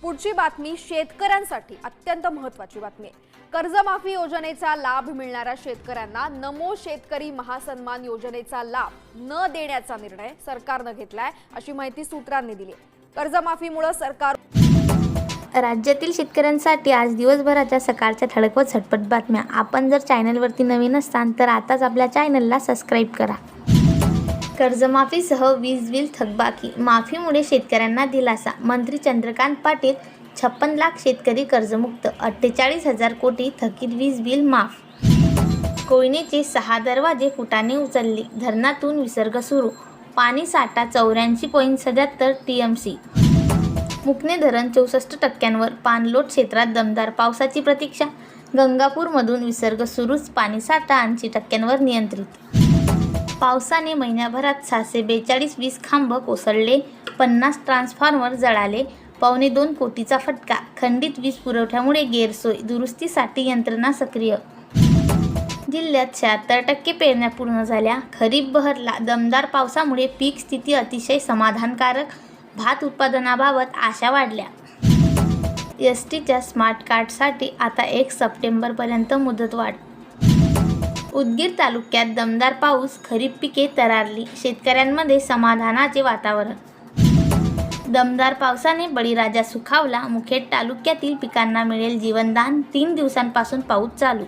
पुढची बातमी शेतकऱ्यांसाठी अत्यंत महत्त्वाची बातमी आहे। कर्जमाफी योजनेचा लाभ मिळणाऱ्या शेतकऱ्यांना नमो शेतकरी महासन्मान योजनेचा लाभ न देण्याचा निर्णय सरकारने घेतलाय, अशी माहिती सूत्रांनी दिली। कर्जमाफीमुळे सरकार राज्यातील शेतकऱ्यांसाठी आज दिवसभराच्या सकाळच्या ठळक व झटपट बातम्या। आपण जर चॅनलवरती नवीन असाल तर आताच आपल्या चॅनलला सबस्क्राईब करा। कर्जमाफीसह वीज बिल थकबाकी माफीमुळे शेतकऱ्यांना दिलासा। मंत्री चंद्रकांत पाटील 56 लाख शेतकरी कर्जमुक्त, 48,000 कोटी थकीत वीज बिल माफ। कोयनेचे 6 दरवाजे फुटाने उचलले, धरणातून विसर्ग सुरू, पाणी साठा 84.77 TMC। मुकणे धरण 64% पाणलोट क्षेत्रात दमदार पावसाची प्रतीक्षा, गंगापूरमधून विसर्ग सुरूच, पाणीसाठा 80% नियंत्रित। पावसाने महिन्याभरात 642 वीज खांब कोसळले, 50 ट्रान्सफॉर्मर जळाले, 2.25 कोटीचा फटका। खंडित वीज पुरवठ्यामुळे गैरसोय, दुरुस्तीसाठी यंत्रणा सक्रिय। जिल्ह्यात 76% पेरण्या पूर्ण झाल्या, खरीप बहरला, दमदार पावसामुळे पीक स्थिती अतिशय समाधानकारक, भात उत्पादनाबाबत आशा वाढल्या। एसटीच्या स्मार्ट कार्डसाठी आता 1 सप्टेंबरपर्यंत मुदतवाढ। उदगीर तालुक्यात दमदार पाऊस, खरीप पिके तरारली, शेतकऱ्यांमध्ये समाधानाचे वातावरण। दमदार पावसाने बळीराजा सुखावला, मुखेड तालुक्यातील पिकांना मिळेल जीवनदान, 3 दिवसांपासून पाऊस चालू।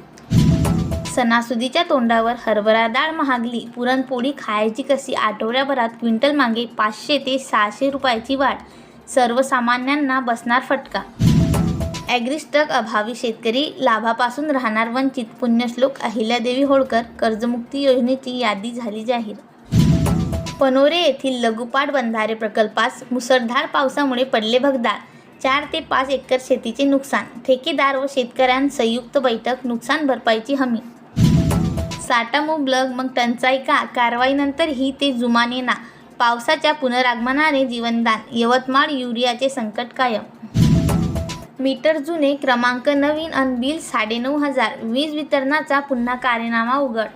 सणासुदीच्या तोंडावर हरभरा डाळ महागली, पुरणपोळी खायची कशी, आठवड्याभरात क्विंटल मागे 500 ते 600 रुपयाची वाढ, सर्वसामान्यांना बसणार फटका। ॲग्रिस्टक अभावी शेतकरी लाभापासून राहणार वंचित, पुण्यश्लोक अहिल्यादेवी होळकर कर्जमुक्ती योजनेची यादी झाली जाहीर। पनोरे येथील लघुपाट बंधारे प्रकल्पास मुसळधार पावसामुळे पडले भगदाड, 4 ते 5 एकर शेतीचे नुकसान, ठेकेदार व शेतकऱ्यांत संयुक्त बैठक, नुकसान भरपाईची हमी। साठा मुबलक मग टंचाई का, कारवाईनंतरही ते जुमाने ना, पावसाच्या पुनरागमनाने जीवनदान, यवतमाळ युरियाचे संकट कायम। मीटर जुने, क्रमांक नवीन अन बिल 9,500, वीज वितरणाचा पुन्हा कार्यनामा उघड।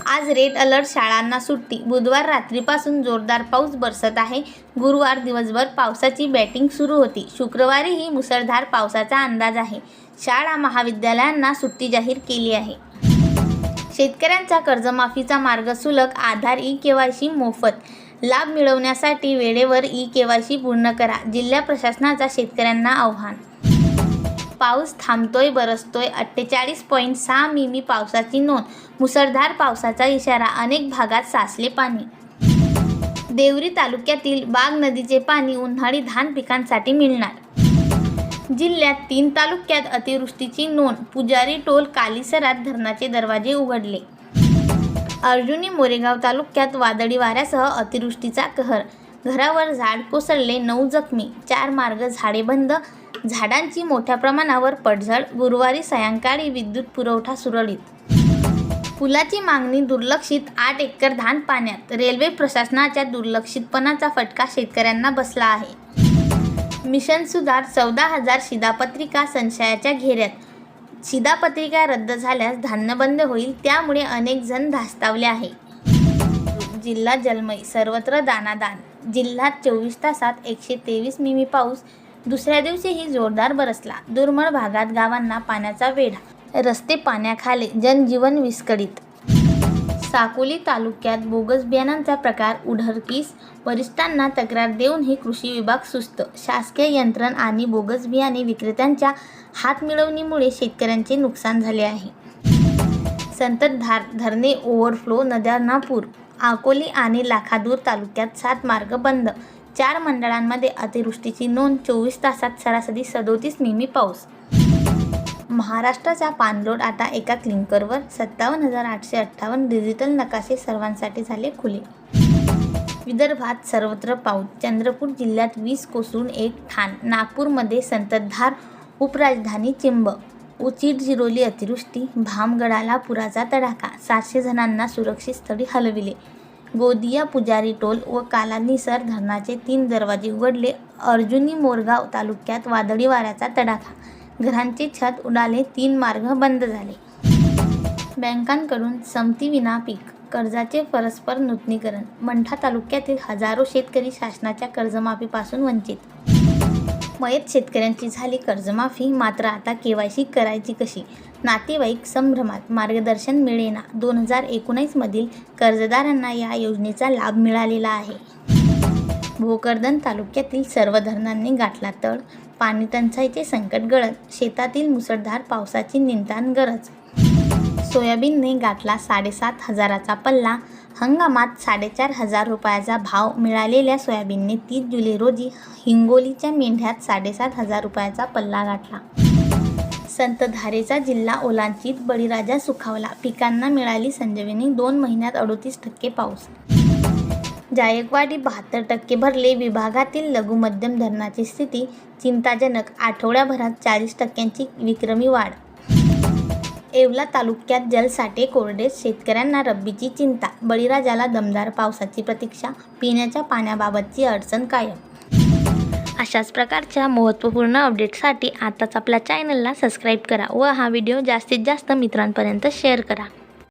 आज रेड अलर्ट, शाळांना सुट्टी, बुधवार रात्रीपासून जोरदार पाऊस बरसत आहे, गुरुवार दिवसभर पावसाची बॅटिंग सुरू होती, शुक्रवारीही मुसळधार पावसाचा अंदाज आहे, शाळा महाविद्यालयांना सुट्टी जाहीर केली आहे। शेतकऱ्यांचा कर्जमाफीचा मार्ग सुलभ, आधार ई-केवायसी मोफत, लाभ मिळवण्यासाठी वेळेवर ई-केवायसी पूर्ण करा, जिल्हा प्रशासनाचा शेतकऱ्यांना आव्हान। पाऊस थांबतोय बरसतोय, 48.6 मिमी पावसाची नोंद, मुसळधार पावसाचा इशारा, अनेक भागात साचले पाणी। देवरी तालुक्यातील बाग नदीचे पाणी उन्हाळी धान पिकांसाठी मिळणार। जिल्ह्यात 3 तालुक्यात अतिवृष्टीची नोंद, पुजारी टोल कालीसरात धरणाचे दरवाजे उघडले। अर्जुनी मोरेगाव तालुक्यात वादळी वाऱ्यासह अतिवृष्टीचा कहर, घरावर झाड कोसळले, 9 जखमी, 4 मार्ग झाडे बंद, झाडांची मोठ्या प्रमाणावर पडझड, गुरुवारी सायंकाळी विद्युत पुरवठा सुरळीत। पुलाची मागणी दुर्लक्षित, 8 एकर धान पाण्यात, रेल्वे प्रशासनाच्या दुर्लक्षितपणाचा फटका शेतकऱ्यांना बसला आहे। मिशन सुधार, 14,000 शिधापत्रिका संशयाच्या घेऱ्यात, शिधापत्रिका रद्द झाल्यास धान्य बंद होईल, त्यामुळे अनेक जण धास्तावले आहे। जिल्हा जलमय, सर्वत्र दाणादाण, जिल्ह्यात 24 तासात 123 मिमी पाऊस, दुसऱ्या दिवशीही जोरदार बरसला, दुर्मिळ भागात गावांना पाण्याचा वेढा, रस्ते पाण्याखाली, जनजीवन विस्कळीत। साकोली तालुक्यात बोगस बियाणांचा प्रकार उघडकीस, वरिष्ठांना तक्रार देऊनही कृषी विभाग सुस्त, शासकीय यंत्रणा आणि बोगस बियाणे विक्रेत्यांच्या हातमिळवणीमुळे शेतकऱ्यांचे नुकसान झाले आहे। संततधार, धरणे ओव्हरफ्लो, नद्यांना पूर, अकोले आणि लाखादूर तालुक्यात 7 मार्ग बंद, 4 मंडळांमध्ये अतिवृष्टीची नोंद, 24 तासात सरासरी 37 मिमी पाऊस। महाराष्ट्राचा पाणलोट आता एका क्लिंकरवर, 57,858 डिजिटल नकाशे सर्वांसाठी झाले खुले। विदर्भात सर्वत्र पाऊस, चंद्रपूर जिल्ह्यात 20 कोसळून 1 ठाण, नागपूरमध्ये संततधार, उपराजधानी चिंब, उचिड जिरोली अतिवृष्टी, भामगडाला पुराचा तडाखा, 700 जणांना सुरक्षित स्थळी हलविले। गोदिया, पुजारी टोल व कालानिसर धरणाचे 3 दरवाजे उघडले। अर्जुनी मोरगाव तालुक्यात वादळी वाऱ्याचा तडाखा, घरांचे छत उडाले, 3 मार्ग बंद झाले। बँकांकडून संमतीविना पीक कर्जाचे परस्पर नूतनीकरण, मंठा तालुक्यातील हजारो शेतकरी शासनाच्या कर्जमाफीपासून वंचित। मयत शेतकऱ्यांची झाली कर्जमाफी, मात्र आता KYC करायची कशी? नातेवाईक संभ्रमात, मार्गदर्शन मिळेना. 2019 मधील कर्जदारांना या योजनेचा लाभ मिळालेला आहे. भोकरदन तालुक्यातील सर्व धरणांनी गाठला तळ, पाणी टंचाईचे संकट गळत, शेतातील मुसळधार पावसाची नितांत गरज. सोयाबीनने गाठला 7,500चा पल्ला, हंगामात 4,500 रुपयाचा भाव मिळालेल्या सोयाबीनने 30 जुलै रोजी हिंगोलीच्या मेंढ्यात 7,500 रुपयाचा पल्ला गाठला. संतधारेचा जिल्हा ओलांडीत, बळीराजा सुखावला, पिकांना मिळाली संजीवनी, 2 महिन्यात 38% पाऊस. जायकवाडी 72% भरले, विभागातील लघु मध्यम धरणाची स्थिती चिंताजनक, आठवड्याभरात 40% विक्रमी वाढ. येवला तालुक्यात जलसाठे कोरडे, शेतकऱ्यांना रब्बीची चिंता, बळीराजाला दमदार पावसाची प्रतीक्षा, पिण्याच्या पाण्याबाबतची अडचण कायम. अशाच प्रकारच्या महत्त्वपूर्ण अपडेट्ससाठी आताच आपल्या चॅनलला सबस्क्राईब करा व हा व्हिडिओ जास्तीत जास्त मित्रांपर्यंत शेअर करा.